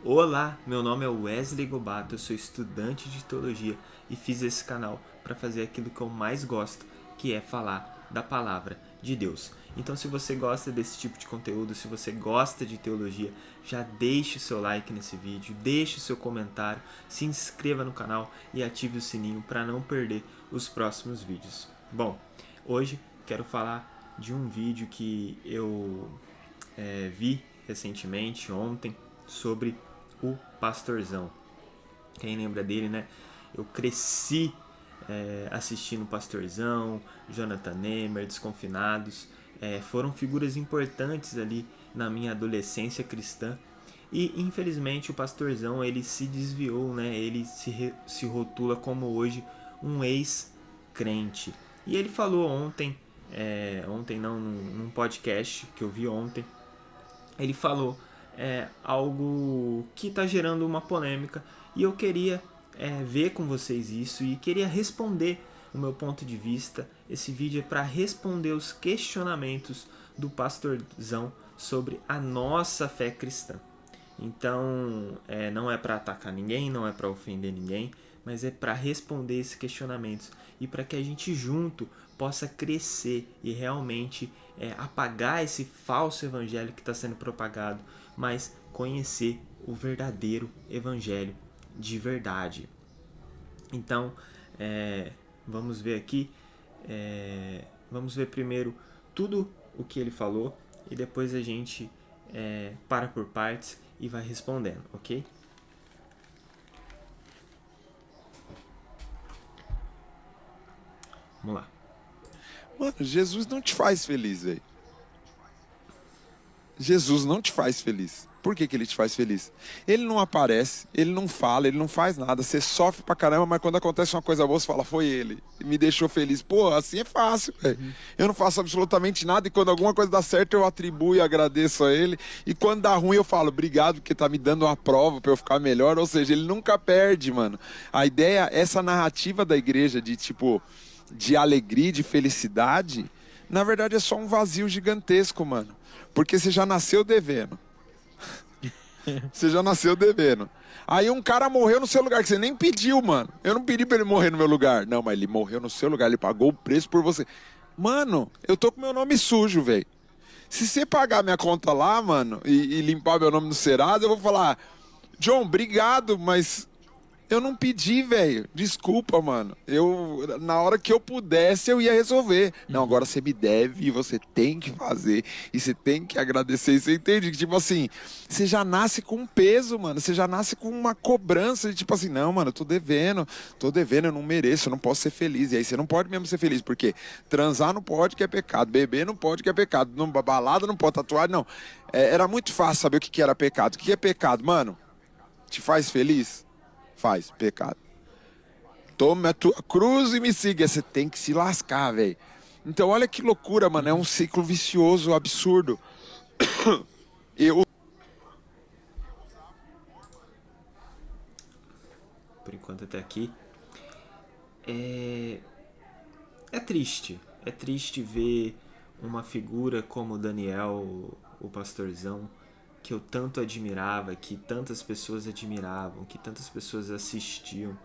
Olá, meu nome é Wesley Gobato, eu sou estudante de teologia e fiz esse canal para fazer aquilo que eu mais gosto, que é falar da palavra de Deus. Então, se você gosta desse tipo de conteúdo, se você gosta de teologia, já deixe o seu like nesse vídeo, deixe o seu comentário, se inscreva no canal e ative o sininho para não perder os próximos vídeos. Bom, hoje quero falar de um vídeo que eu vi recentemente, ontem, sobre o Pastorzão. Quem lembra dele, né? Eu cresci assistindo Pastorzão, Jonathan Nehmer, Desconfinados. Foram figuras importantes ali na minha adolescência cristã. E infelizmente o Pastorzão ele se desviou, né? Ele se rotula como hoje um ex-crente. E ele falou ontem, num podcast que eu vi ontem, ele falou algo que está gerando uma polêmica e eu queria ver com vocês isso e queria responder o meu ponto de vista. Esse vídeo é para responder os questionamentos do Pastorzão sobre a nossa fé cristã. Então, não é para atacar ninguém, não é para ofender ninguém, mas é para responder esses questionamentos e para que a gente junto possa crescer e realmente apagar esse falso evangelho que está sendo propagado, mas conhecer o verdadeiro evangelho de verdade. Então, vamos ver aqui, vamos ver primeiro tudo o que ele falou e depois a gente para por partes e vai respondendo, ok? Vamos lá. Mano, Jesus não te faz feliz, velho. Jesus não te faz feliz. Por que ele te faz feliz? Ele não aparece, ele não fala, ele não faz nada. Você sofre pra caramba, mas quando acontece uma coisa boa, você fala, foi ele. Me deixou feliz. Pô, assim é fácil, velho. Eu não faço absolutamente nada e quando alguma coisa dá certo, eu atribuo e agradeço a ele. E quando dá ruim, eu falo, obrigado, porque tá me dando uma prova pra eu ficar melhor. Ou seja, ele nunca perde, mano. A ideia, essa narrativa da igreja de, tipo, de alegria, de felicidade, na verdade é só um vazio gigantesco, mano. Porque você já nasceu devendo. Você já nasceu devendo. Aí um cara morreu no seu lugar, que você nem pediu, mano. Eu não pedi pra ele morrer no meu lugar. Não, mas ele morreu no seu lugar, ele pagou o preço por você. Mano, eu tô com meu nome sujo, velho. Se você pagar minha conta lá, mano, e limpar meu nome no Serasa, eu vou falar, John, obrigado, mas eu não pedi, velho. Desculpa, mano. Na hora que eu pudesse, eu ia resolver. Não, agora você me deve e você tem que fazer. E você tem que agradecer. E você entende que, tipo assim, você já nasce com um peso, mano. Você já nasce com uma cobrança de, tipo assim, não, mano, eu tô devendo, eu não mereço, eu não posso ser feliz. E aí você não pode mesmo ser feliz, porque transar não pode, que é pecado. Beber não pode, que é pecado. Não, balada não pode, tatuar, não. Era muito fácil saber o que era pecado. O que é pecado, mano? Te faz feliz? Faz, pecado. Tome a tua cruz e me siga. Você tem que se lascar, velho. Então, olha que loucura, mano. É um ciclo vicioso, absurdo. Eu... Por enquanto até aqui. É triste. É triste ver uma figura como Daniel, o Pastorzão, que eu tanto admirava, que tantas pessoas admiravam, que tantas pessoas assistiam,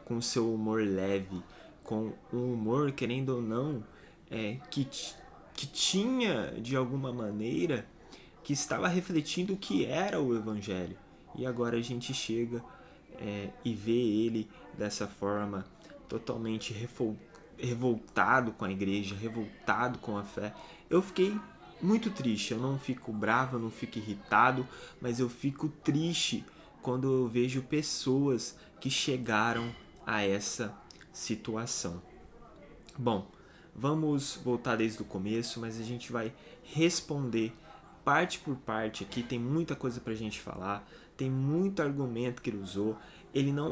com seu humor leve, com um humor, querendo ou não, que tinha, de alguma maneira, que estava refletindo o que era o Evangelho. E agora a gente chega e vê ele dessa forma totalmente revoltado com a igreja, revoltado com a fé. Eu fiquei muito triste, eu não fico bravo, eu não fico irritado, mas eu fico triste quando eu vejo pessoas que chegaram a essa situação. Bom, vamos voltar desde o começo, mas a gente vai responder parte por parte aqui. Tem muita coisa pra gente falar, tem muito argumento que ele usou. Ele não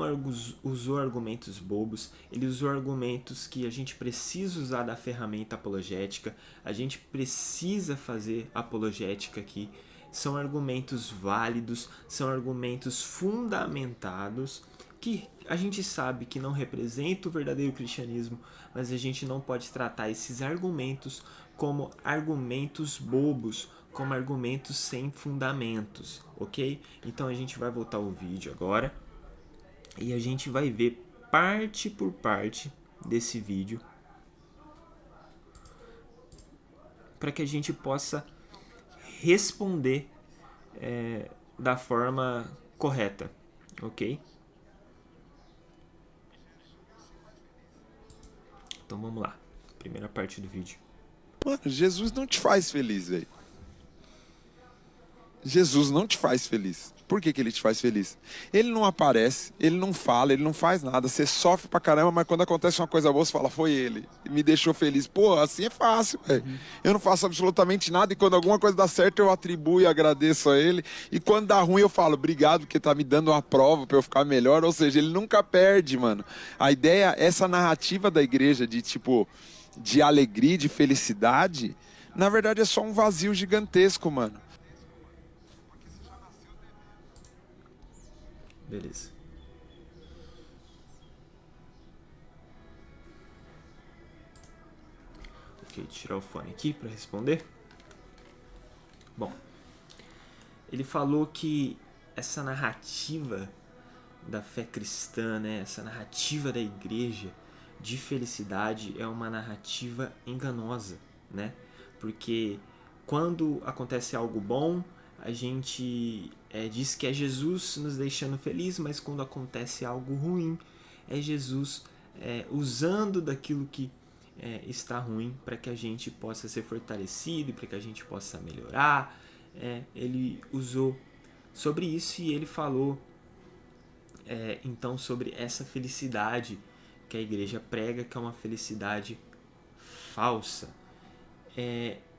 usou argumentos bobos, ele usou argumentos que a gente precisa usar da ferramenta apologética, a gente precisa fazer apologética aqui. São argumentos válidos, são argumentos fundamentados, que a gente sabe que não representa o verdadeiro cristianismo, mas a gente não pode tratar esses argumentos como argumentos bobos, como argumentos sem fundamentos, ok? Então a gente vai voltar o vídeo agora e a gente vai ver parte por parte desse vídeo para que a gente possa responder da forma correta, ok? Então vamos lá, primeira parte do vídeo. Mano, Jesus não te faz feliz, velho. Jesus não te faz feliz. Por que ele te faz feliz? Ele não aparece, ele não fala, ele não faz nada. Você sofre pra caramba, mas quando acontece uma coisa boa, você fala, foi ele. E me deixou feliz. Pô, assim é fácil, velho. Eu não faço absolutamente nada e quando alguma coisa dá certo, eu atribuo e agradeço a ele. E quando dá ruim, eu falo, obrigado, porque tá me dando uma prova pra eu ficar melhor. Ou seja, ele nunca perde, mano. A ideia, essa narrativa da igreja de, tipo, de alegria, de felicidade, na verdade é só um vazio gigantesco, mano. Beleza. Ok, tirar o fone aqui para responder. Bom, ele falou que essa narrativa da fé cristã, né, essa narrativa da igreja de felicidade é uma narrativa enganosa, né? Porque quando acontece algo bom, a gente diz que é Jesus nos deixando feliz, mas quando acontece algo ruim, é Jesus usando daquilo que está ruim para que a gente possa ser fortalecido e para que a gente possa melhorar. Ele usou sobre isso e ele falou então sobre essa felicidade que a igreja prega, que é uma felicidade falsa.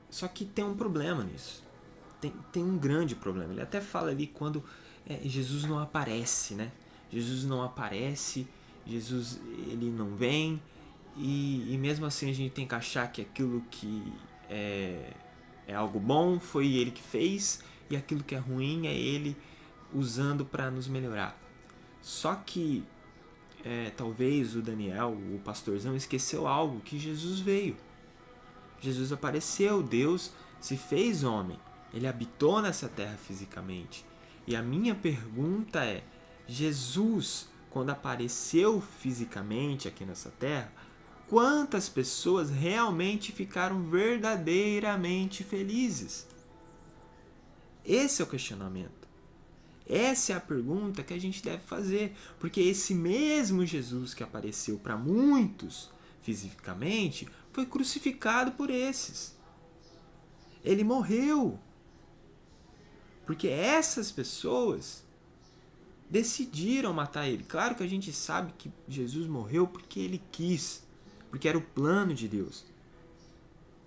Só que tem um problema nisso. Tem um grande problema. Ele até fala ali quando Jesus não aparece, né? Jesus não aparece, Jesus ele não vem, e mesmo assim a gente tem que achar que aquilo que é algo bom foi ele que fez, e aquilo que é ruim é ele usando para nos melhorar. Só que talvez o Daniel, o pastorzão, esqueceu algo, que Jesus veio. Jesus apareceu, Deus se fez homem. Ele habitou nessa terra fisicamente. E a minha pergunta é, Jesus, quando apareceu fisicamente aqui nessa terra, quantas pessoas realmente ficaram verdadeiramente felizes? Esse é o questionamento. Essa é a pergunta que a gente deve fazer, porque esse mesmo Jesus que apareceu para muitos fisicamente foi crucificado por esses. Ele morreu. Porque essas pessoas decidiram matar ele. Claro que a gente sabe que Jesus morreu porque ele quis, porque era o plano de Deus.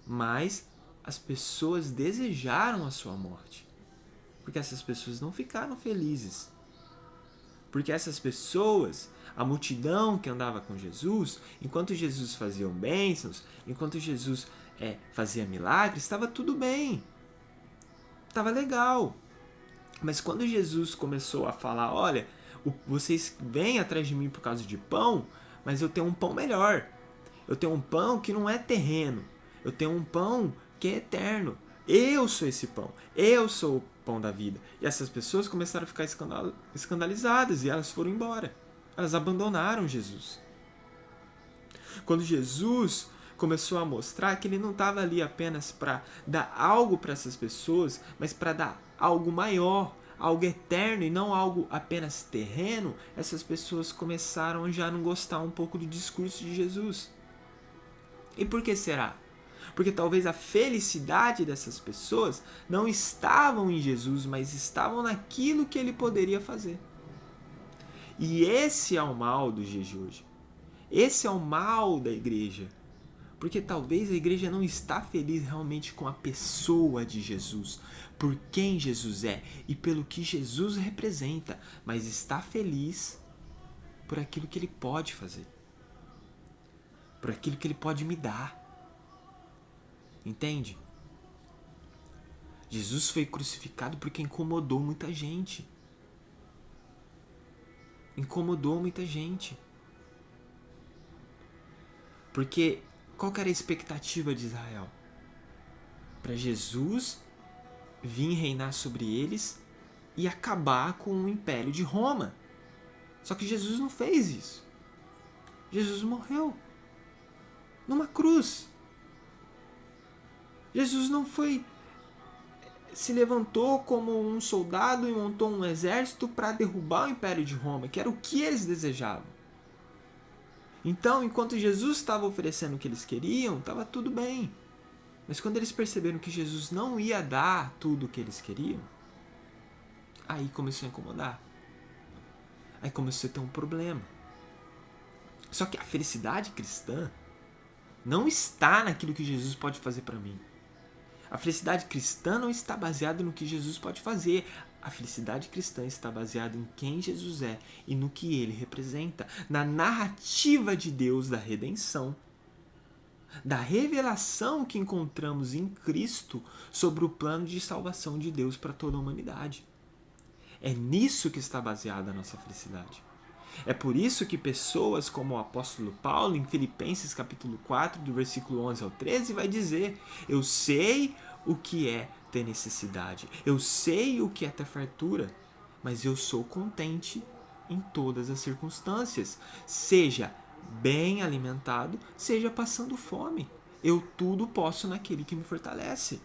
Mas as pessoas desejaram a sua morte. Porque essas pessoas não ficaram felizes. Porque essas pessoas, a multidão que andava com Jesus, enquanto Jesus fazia bênçãos, enquanto Jesus fazia milagres, estava tudo bem. Estava legal. Mas quando Jesus começou a falar, olha, vocês vêm atrás de mim por causa de pão, mas eu tenho um pão melhor. Eu tenho um pão que não é terreno. Eu tenho um pão que é eterno. Eu sou esse pão. Eu sou o pão da vida. E essas pessoas começaram a ficar escandalizadas e elas foram embora. Elas abandonaram Jesus. Quando Jesus começou a mostrar que ele não estava ali apenas para dar algo para essas pessoas, mas para dar algo maior, algo eterno e não algo apenas terreno, essas pessoas começaram a já não gostar um pouco do discurso de Jesus. E por que será? Porque talvez a felicidade dessas pessoas não estavam em Jesus, mas estavam naquilo que ele poderia fazer. E esse é o mal dos dias de hoje. Esse é o mal da igreja. Porque talvez a igreja não está feliz realmente com a pessoa de Jesus, por quem Jesus é e pelo que Jesus representa, mas está feliz por aquilo que ele pode fazer, por aquilo que ele pode me dar. Entende? Jesus foi crucificado porque incomodou muita gente. Incomodou muita gente. Porque qual que era a expectativa de Israel? Para Jesus vir reinar sobre eles e acabar com o Império de Roma. Só que Jesus não fez isso. Jesus morreu numa cruz. Jesus não se levantou como um soldado e montou um exército para derrubar o Império de Roma, que era o que eles desejavam. Então, enquanto Jesus estava oferecendo o que eles queriam, estava tudo bem. Mas quando eles perceberam que Jesus não ia dar tudo o que eles queriam, aí começou a incomodar. Aí começou a ter um problema. Só que a felicidade cristã não está naquilo que Jesus pode fazer para mim. A felicidade cristã não está baseada no que Jesus pode fazer. A felicidade cristã está baseada em quem Jesus é e no que ele representa, na narrativa de Deus da redenção, da revelação que encontramos em Cristo sobre o plano de salvação de Deus para toda a humanidade. É nisso que está baseada a nossa felicidade. É por isso que pessoas como o apóstolo Paulo, em Filipenses capítulo 4, do versículo 11 ao 13, vai dizer: eu sei o que é ter necessidade, eu sei o que é ter fartura, mas eu sou contente em todas as circunstâncias, seja bem alimentado, seja passando fome. Eu tudo posso naquele que me fortalece.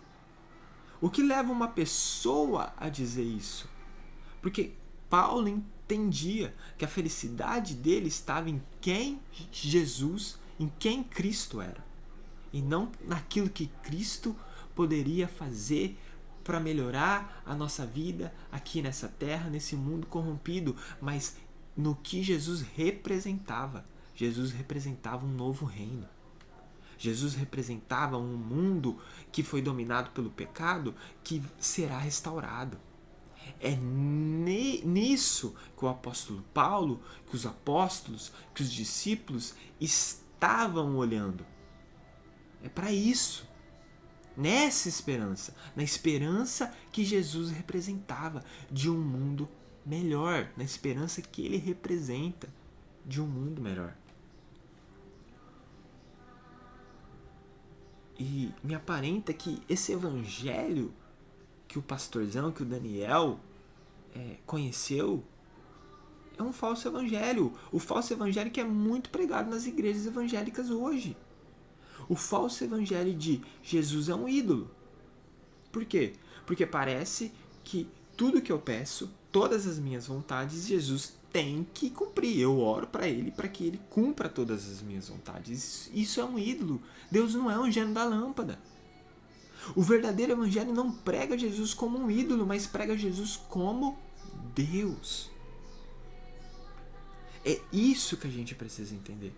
O que leva uma pessoa a dizer isso? Porque Paulo entendia que a felicidade dele estava em quem Jesus, em quem Cristo era, e não naquilo que Cristo poderia fazer para melhorar a nossa vida aqui nessa terra, nesse mundo corrompido, mas no que Jesus representava. Jesus representava um novo reino. Jesus representava um mundo que foi dominado pelo pecado, que será restaurado. É nisso que o apóstolo Paulo, que os apóstolos, que os discípulos estavam olhando. É para isso. Nessa esperança, na esperança que Jesus representava de um mundo melhor, na esperança que ele representa de um mundo melhor. E me aparenta que esse evangelho que o pastorzão, que o Daniel conheceu, é um falso evangelho. O falso evangelho que é muito pregado nas igrejas evangélicas hoje. O falso evangelho de Jesus é um ídolo. Por quê? Porque parece que tudo que eu peço, todas as minhas vontades, Jesus tem que cumprir. Eu oro para ele para que ele cumpra todas as minhas vontades. Isso é um ídolo. Deus não é um gênio da lâmpada. O verdadeiro evangelho não prega Jesus como um ídolo, mas prega Jesus como Deus. É isso que a gente precisa entender.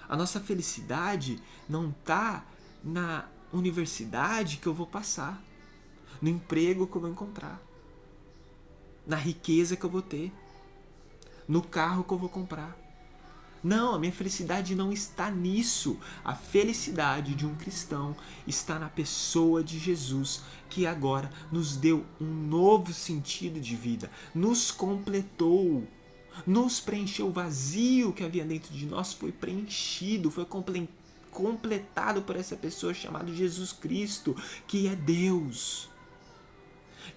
A nossa felicidade não está na universidade que eu vou passar, no emprego que eu vou encontrar, na riqueza que eu vou ter, no carro que eu vou comprar. Não, a minha felicidade não está nisso. A felicidade de um cristão está na pessoa de Jesus, que agora nos deu um novo sentido de vida, nos completou, nos preencheu. O vazio que havia dentro de nós foi preenchido, foi completado por essa pessoa chamada Jesus Cristo, que é Deus,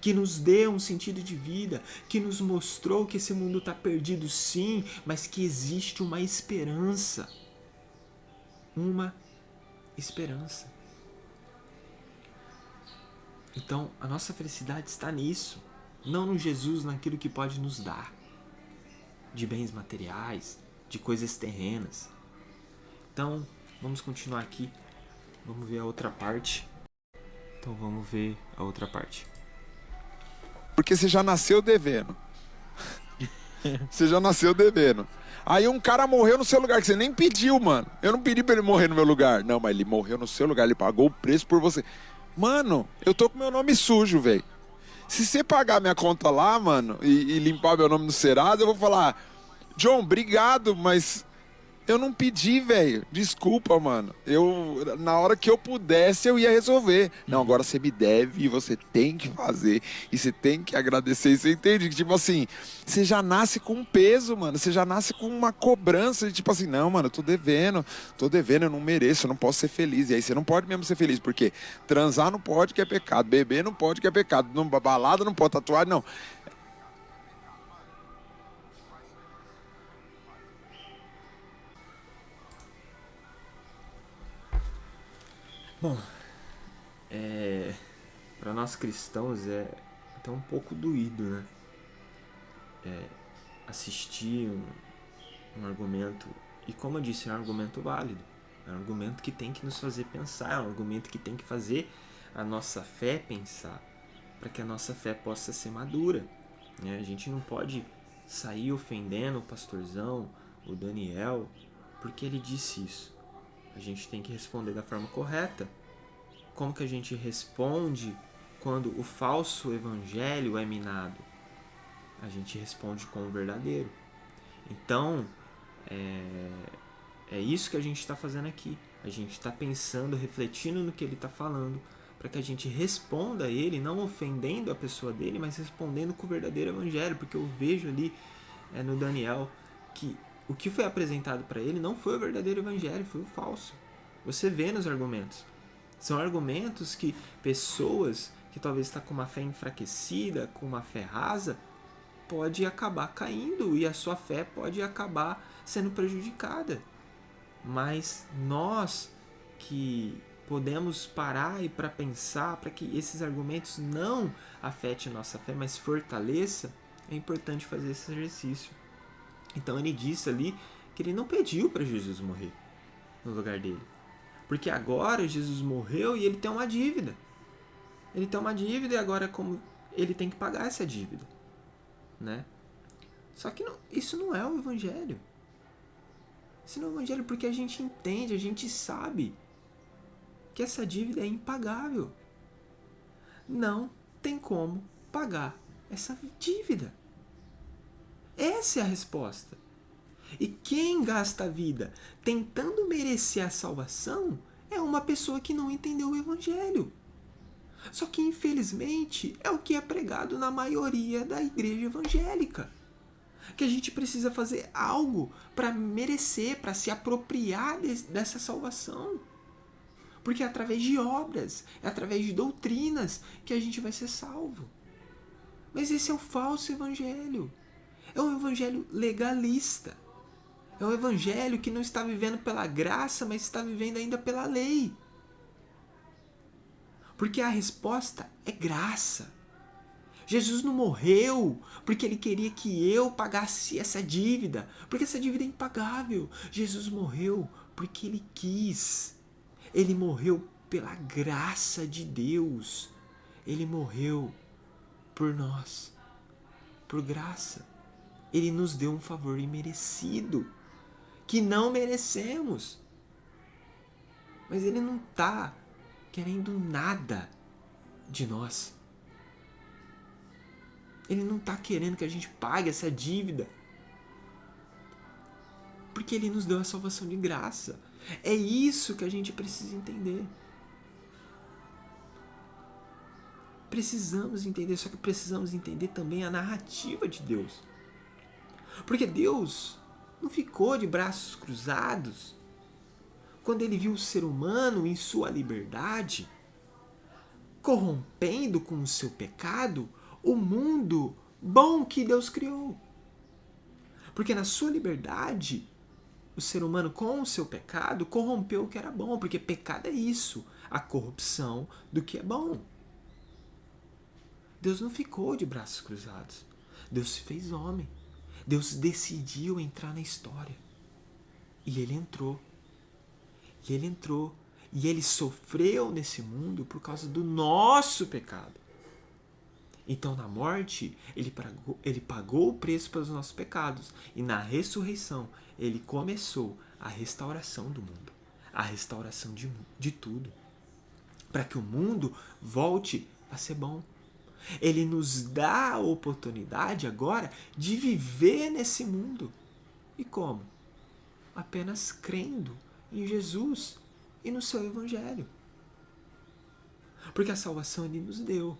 que nos deu um sentido de vida, que nos mostrou que esse mundo está perdido sim, mas que existe uma esperança. Uma esperança. Então, a nossa felicidade está nisso, não no Jesus, naquilo que pode nos dar, de bens materiais, de coisas terrenas. Então, vamos continuar aqui, vamos ver a outra parte. Então, vamos ver a outra parte. Porque você já nasceu devendo. Você já nasceu devendo. Aí um cara morreu no seu lugar, que você nem pediu, mano. Eu não pedi pra ele morrer no meu lugar. Não, mas ele morreu no seu lugar, ele pagou o preço por você. Mano, eu tô com meu nome sujo, velho. Se você pagar minha conta lá, mano, e limpar meu nome no Serasa, eu vou falar: John, obrigado, mas Eu não pedi, velho. Desculpa, mano. Na hora que eu pudesse, eu ia resolver. Não, agora você me deve e você tem que fazer. E você tem que agradecer. E você entende? Tipo assim, você já nasce com um peso, mano. Você já nasce com uma cobrança de tipo assim, não, mano, eu tô devendo, eu não mereço, eu não posso ser feliz. E aí você não pode mesmo ser feliz, porque transar não pode, que é pecado. Beber não pode, que é pecado. Não, balada não pode, tatuar, não. Bom, para nós cristãos é até um pouco doído, né? Assistir um argumento, e como eu disse, é um argumento válido, é um argumento que tem que nos fazer pensar, é um argumento que tem que fazer a nossa fé pensar, para que a nossa fé possa ser madura, né? A gente não pode sair ofendendo o pastorzão, o Daniel, porque ele disse isso. A gente tem que responder da forma correta. Como que a gente responde quando o falso evangelho é minado? A gente responde com o verdadeiro. Então, é isso que a gente está fazendo aqui. A gente está pensando, refletindo no que ele está falando, para que a gente responda a ele, não ofendendo a pessoa dele, mas respondendo com o verdadeiro evangelho, porque eu vejo ali no Daniel que o que foi apresentado para ele não foi o verdadeiro evangelho, foi o falso. Você vê nos argumentos. São argumentos que pessoas que talvez estão com uma fé enfraquecida, com uma fé rasa, pode acabar caindo e a sua fé pode acabar sendo prejudicada. Mas nós que podemos parar e para pensar, para que esses argumentos não afetem nossa fé, mas fortaleça, é importante fazer esse exercício. Então ele disse ali que ele não pediu para Jesus morrer no lugar dele. Porque agora Jesus morreu e ele tem uma dívida. Ele tem uma dívida e agora como ele tem que pagar essa dívida, né? Só que isso não é o evangelho. Isso não é o evangelho porque a gente entende, a gente sabe que essa dívida é impagável. Não tem como pagar essa dívida. Essa é a resposta. E quem gasta a vida tentando merecer a salvação é uma pessoa que não entendeu o evangelho. Só que, infelizmente, é o que é pregado na maioria da igreja evangélica. Que a gente precisa fazer algo para merecer, para se apropriar dessa salvação. Porque é através de obras, é através de doutrinas que a gente vai ser salvo. Mas esse é o falso evangelho. É um evangelho legalista. É um evangelho que não está vivendo pela graça, mas está vivendo ainda pela lei. Porque a resposta é graça. Jesus não morreu porque ele queria que eu pagasse essa dívida, porque essa dívida é impagável. Jesus morreu porque ele quis. Ele morreu pela graça de Deus. Ele morreu por nós, por graça. Ele nos deu um favor imerecido, que não merecemos. Mas ele não está querendo nada de nós. Ele não está querendo que a gente pague essa dívida. Porque ele nos deu a salvação de graça. É isso que a gente precisa entender. Precisamos entender, só que precisamos entender também a narrativa de Deus. Porque Deus não ficou de braços cruzados quando ele viu o ser humano em sua liberdade, corrompendo com o seu pecado o mundo bom que Deus criou. Porque na sua liberdade, o ser humano com o seu pecado corrompeu o que era bom, porque pecado é isso, a corrupção do que é bom. Deus não ficou de braços cruzados. Deus se fez homem. Deus decidiu entrar na história. E ele entrou. E ele entrou. E ele sofreu nesse mundo por causa do nosso pecado. Então, na morte, ele pagou o preço pelos nossos pecados. E na ressurreição, ele começou a restauração do mundo. A restauração de tudo. Para que o mundo volte a ser bom. Ele nos dá a oportunidade agora de viver nesse mundo. E como? apenas crendo em Jesus e no seu evangelho. Porque a salvação ele nos deu.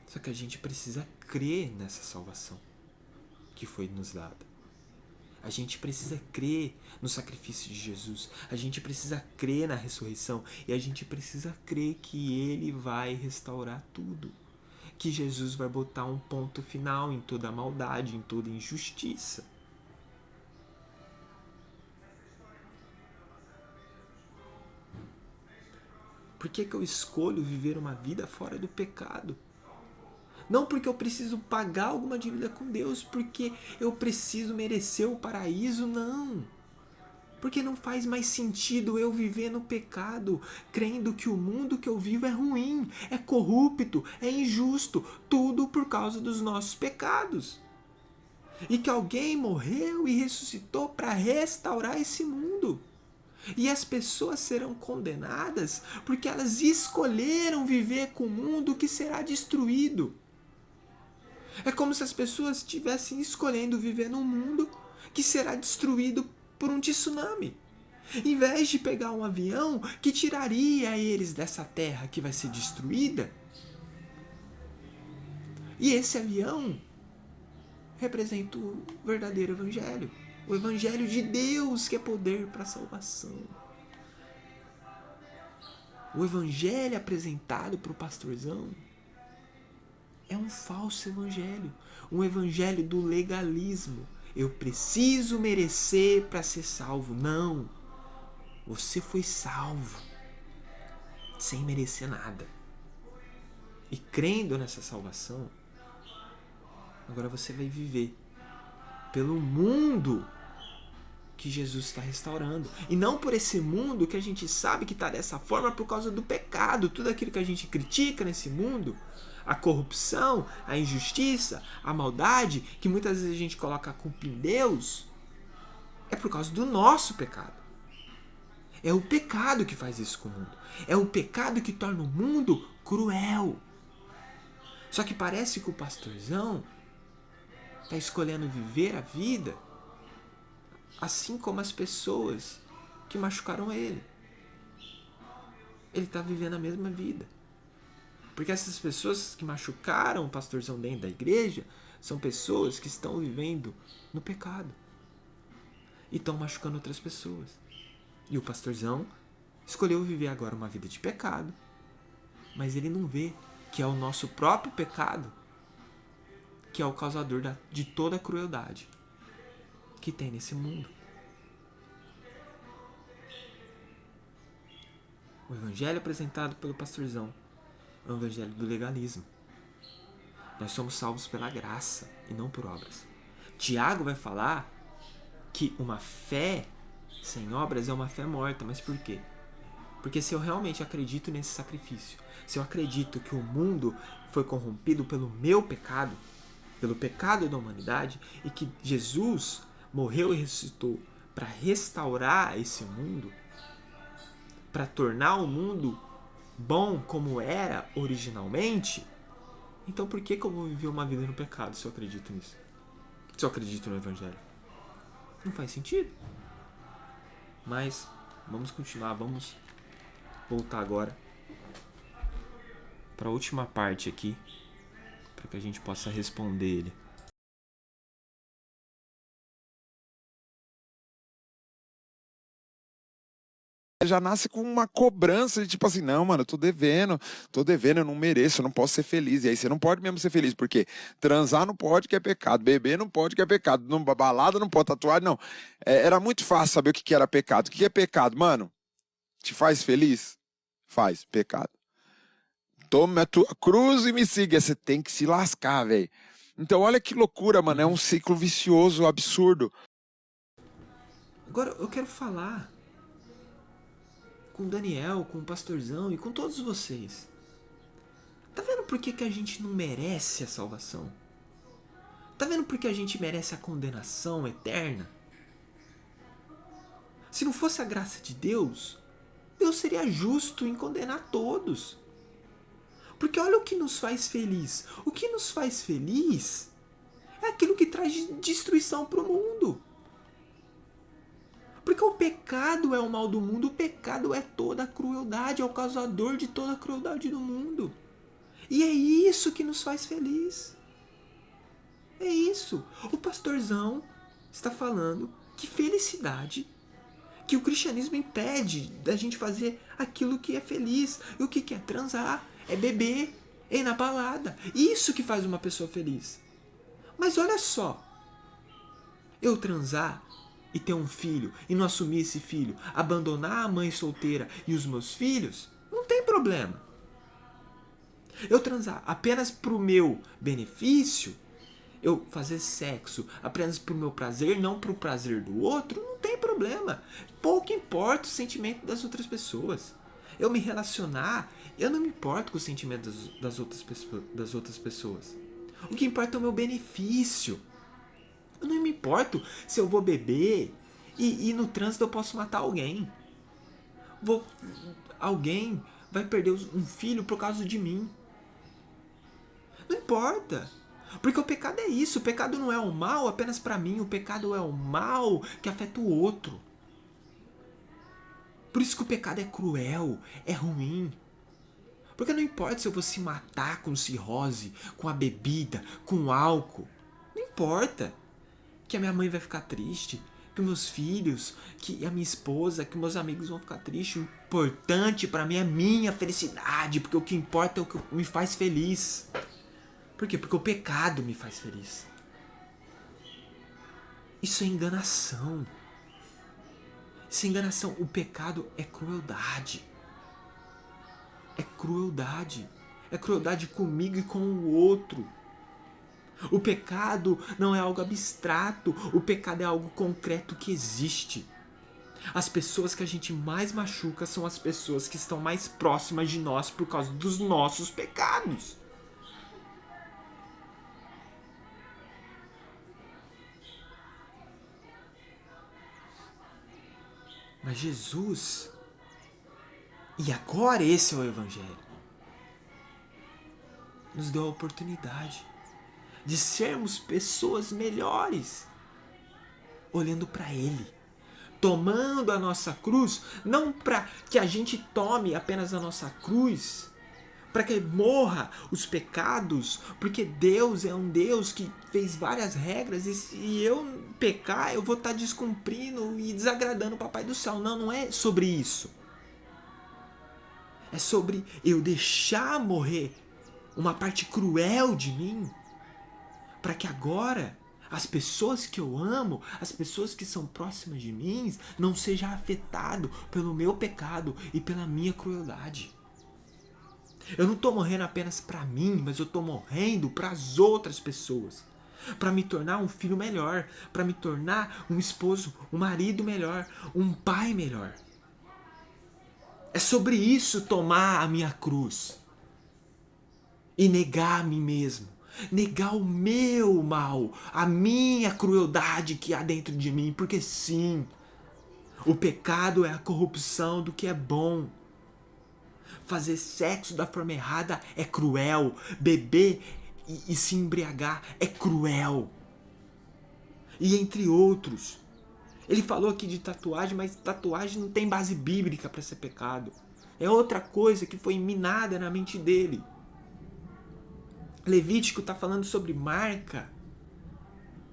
Só que a gente precisa crer nessa salvação que foi nos dada. A gente precisa crer no sacrifício de Jesus. A gente precisa crer na ressurreição. E a gente precisa crer que Ele vai restaurar tudo. Que Jesus vai botar um ponto final em toda a maldade, em toda a injustiça. Por que eu escolho viver uma vida fora do pecado? Não porque eu preciso pagar alguma dívida com Deus, porque eu preciso merecer o paraíso, não. Porque não faz mais sentido eu viver no pecado, crendo que o mundo que eu vivo é ruim, é corrupto, é injusto, tudo por causa dos nossos pecados. E que alguém morreu e ressuscitou para restaurar esse mundo. E as pessoas serão condenadas porque elas escolheram viver com um mundo que será destruído. É como se as pessoas estivessem escolhendo viver num mundo que será destruído por um tsunami. Em vez de pegar um avião que tiraria eles dessa terra que vai ser destruída. E esse avião representa o verdadeiro evangelho. O evangelho de Deus, que é poder para a salvação. O evangelho apresentado para o pastorzão é um falso evangelho. Um evangelho do legalismo. Eu preciso merecer para ser salvo. Não. Você foi salvo sem merecer nada. E crendo nessa salvação, agora você vai viver pelo mundo que Jesus está restaurando. E não por esse mundo que a gente sabe que está dessa forma por causa do pecado. Tudo aquilo que a gente critica nesse mundo, a corrupção, a injustiça, a maldade, que muitas vezes a gente coloca a culpa em Deus, é por causa do nosso pecado. É o pecado que faz isso com o mundo. É o pecado que torna o mundo cruel. Só que parece que o pastorzão está escolhendo viver a vida assim como as pessoas que machucaram ele. Ele está vivendo a mesma vida. Porque essas pessoas que machucaram o pastorzão dentro da igreja são pessoas que estão vivendo no pecado. E estão machucando outras pessoas. E o pastorzão escolheu viver agora uma vida de pecado. Mas ele não vê que é o nosso próprio pecado que é o causador de toda a crueldade que tem nesse mundo. O evangelho apresentado pelo pastorzão é o evangelho do legalismo. Nós somos salvos pela graça e não por obras. Tiago vai falar que uma fé sem obras é uma fé morta. Mas por quê? Porque se eu realmente acredito nesse sacrifício, se eu acredito que o mundo foi corrompido pelo meu pecado, pelo pecado da humanidade, e que Jesus morreu e ressuscitou para restaurar esse mundo, para tornar o mundo bom como era originalmente, então por que eu vou viver uma vida no pecado se eu acredito nisso? Se eu acredito no evangelho? Não faz sentido. Mas vamos continuar, vamos voltar agora para a última parte aqui, para que a gente possa responder ele. Já nasce com uma cobrança de tipo assim, não, mano, eu tô devendo, eu não mereço, eu não posso ser feliz. E aí você não pode mesmo ser feliz, porque transar não pode, que é pecado, beber não pode, que é pecado, não, balada não pode, tatuagem não. Era muito fácil saber o que era pecado. O que é pecado, mano? Te faz feliz? Faz, pecado. Toma a tua cruz e me siga. Você tem que se lascar, velho. Então olha que loucura, mano, é um ciclo vicioso, absurdo. Agora eu quero falar com o Daniel, com o pastorzão e com todos vocês. Tá vendo por que a gente não merece a salvação? Tá vendo por que a gente merece a condenação eterna? Se não fosse a graça de Deus, Deus seria justo em condenar todos. Porque olha o que nos faz feliz. O que nos faz feliz é aquilo que traz destruição para o mundo. Porque o pecado é o mal do mundo, o pecado é toda a crueldade, é o causador de toda a crueldade do mundo. E é isso que nos faz feliz. É isso. O pastorzão está falando que felicidade, que o cristianismo impede da gente fazer aquilo que é feliz. E o que é transar, é beber, é ir na balada. Isso que faz uma pessoa feliz. Mas olha só, eu transar e ter um filho e não assumir esse filho, abandonar a mãe solteira e os meus filhos, não tem problema. Eu transar apenas pro meu benefício, eu fazer sexo apenas pro meu prazer, não pro prazer do outro, não tem problema. Pouco importa o sentimento das outras pessoas. Eu me relacionar, eu não me importo com o sentimento das outras pessoas. O que importa é o meu benefício. Eu não me importo se eu vou beber e no trânsito eu posso matar alguém. Alguém vai perder um filho por causa de mim. Não importa. Porque o pecado é isso. O pecado não é o mal apenas para mim. O pecado é o mal que afeta o outro. Por isso que o pecado é cruel, é ruim. Porque não importa se eu vou se matar com cirrose, com a bebida, com o álcool. Não importa. Que a minha mãe vai ficar triste, que meus filhos, que a minha esposa, que meus amigos vão ficar tristes. O importante para mim é a minha felicidade, porque o que importa é o que me faz feliz. Por quê? Porque o pecado me faz feliz. Isso é enganação. Isso é enganação. O pecado é crueldade. É crueldade. É crueldade comigo e com o outro. O pecado não é algo abstrato. O pecado é algo concreto que existe. As pessoas que a gente mais machuca são as pessoas que estão mais próximas de nós por causa dos nossos pecados. Mas Jesus, e agora esse é o Evangelho, nos deu a oportunidade de sermos pessoas melhores, olhando para Ele, tomando a nossa cruz, não para que a gente tome apenas a nossa cruz, para que morra os pecados, porque Deus é um Deus que fez várias regras e se eu pecar, eu vou estar descumprindo e desagradando o Papai do Céu. Não, não é sobre isso. É sobre eu deixar morrer uma parte cruel de mim, para que agora as pessoas que eu amo, as pessoas que são próximas de mim, não sejam afetadas pelo meu pecado e pela minha crueldade. Eu não estou morrendo apenas para mim, mas eu estou morrendo para as outras pessoas. Para me tornar um filho melhor, para me tornar um esposo, um marido melhor, um pai melhor. É sobre isso tomar a minha cruz. E negar a mim mesmo. Negar o meu mal, a minha crueldade que há dentro de mim. Porque sim, o pecado é a corrupção do que é bom. Fazer sexo da forma errada é cruel. Beber e se embriagar é cruel. E entre outros. Ele falou aqui de tatuagem, mas tatuagem não tem base bíblica para ser pecado. É outra coisa que foi minada na mente dele. Levítico está falando sobre marca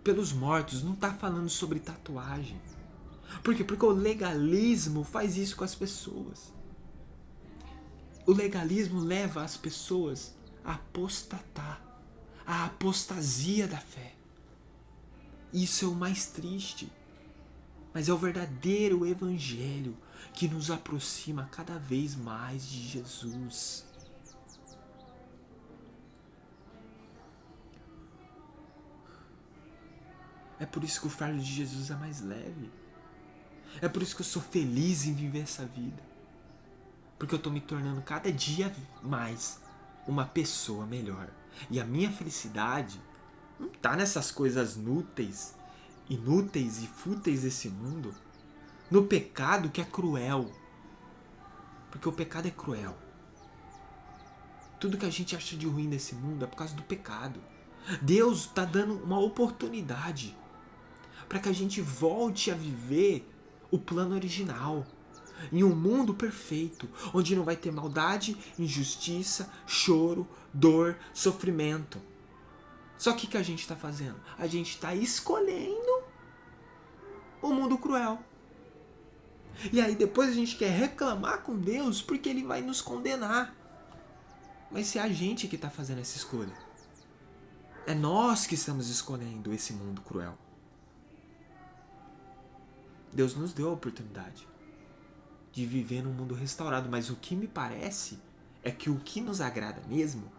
pelos mortos, não está falando sobre tatuagem. Por quê? Porque o legalismo faz isso com as pessoas. O legalismo leva as pessoas a apostatar, a apostasia da fé. Isso é o mais triste. Mas é o verdadeiro evangelho que nos aproxima cada vez mais de Jesus. É por isso que o fardo de Jesus é mais leve. É por isso que eu sou feliz em viver essa vida. Porque eu estou me tornando cada dia mais uma pessoa melhor. E a minha felicidade não está nessas coisas inúteis e fúteis desse mundo. No pecado que é cruel. Porque o pecado é cruel. Tudo que a gente acha de ruim nesse mundo é por causa do pecado. Deus está dando uma oportunidade para que a gente volte a viver o plano original, em um mundo perfeito, onde não vai ter maldade, injustiça, choro, dor, sofrimento. Só que o que a gente está fazendo? A gente está escolhendo o mundo cruel. E aí depois a gente quer reclamar com Deus porque ele vai nos condenar. Mas se é a gente que está fazendo essa escolha. É nós que estamos escolhendo esse mundo cruel. Deus nos deu a oportunidade de viver num mundo restaurado, mas o que me parece é que o que nos agrada mesmo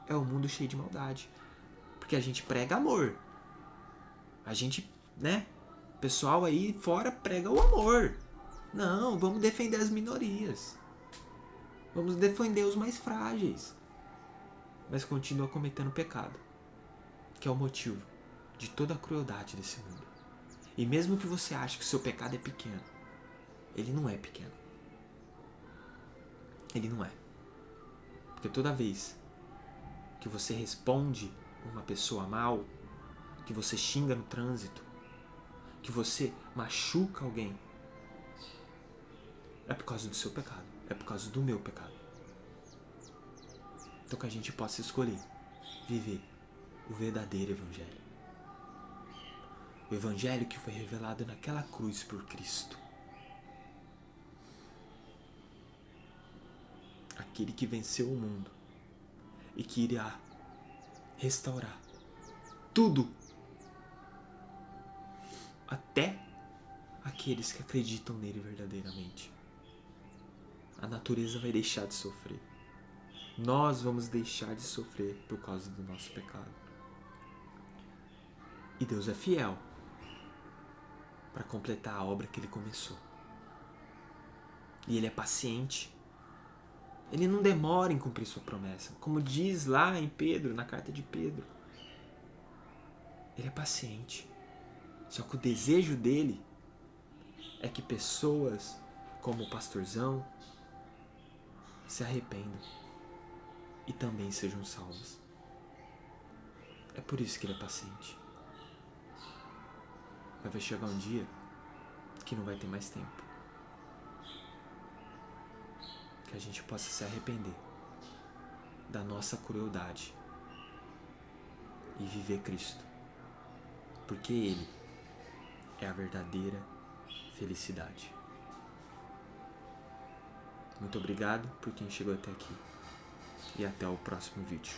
é o mundo cheio de maldade. Porque a gente prega amor. A gente, né? O pessoal aí fora prega o amor. Não, vamos defender as minorias. Vamos defender os mais frágeis. Mas continua cometendo pecado, que é o motivo de toda a crueldade desse mundo. E mesmo que você ache que o seu pecado é pequeno, ele não é pequeno. Ele não é. Porque toda vez que você responde uma pessoa mal, que você xinga no trânsito, que você machuca alguém, é por causa do seu pecado. É por causa do meu pecado. Então que a gente possa escolher viver o verdadeiro evangelho. O evangelho que foi revelado naquela cruz por Cristo. Aquele que venceu o mundo e que irá restaurar tudo, até aqueles que acreditam nele verdadeiramente. A natureza vai deixar de sofrer. Nós vamos deixar de sofrer por causa do nosso pecado. E Deus é fiel para completar a obra que ele começou. E ele é paciente. Ele não demora em cumprir sua promessa. Como diz lá em Pedro, na carta de Pedro. Ele é paciente. Só que o desejo dele é que pessoas como o pastorzão se arrependam e também sejam salvas. É por isso que ele é paciente. Mas vai chegar um dia que não vai ter mais tempo. Que a gente possa se arrepender da nossa crueldade e viver Cristo. Porque Ele é a verdadeira felicidade. Muito obrigado por quem chegou até aqui. E até o próximo vídeo.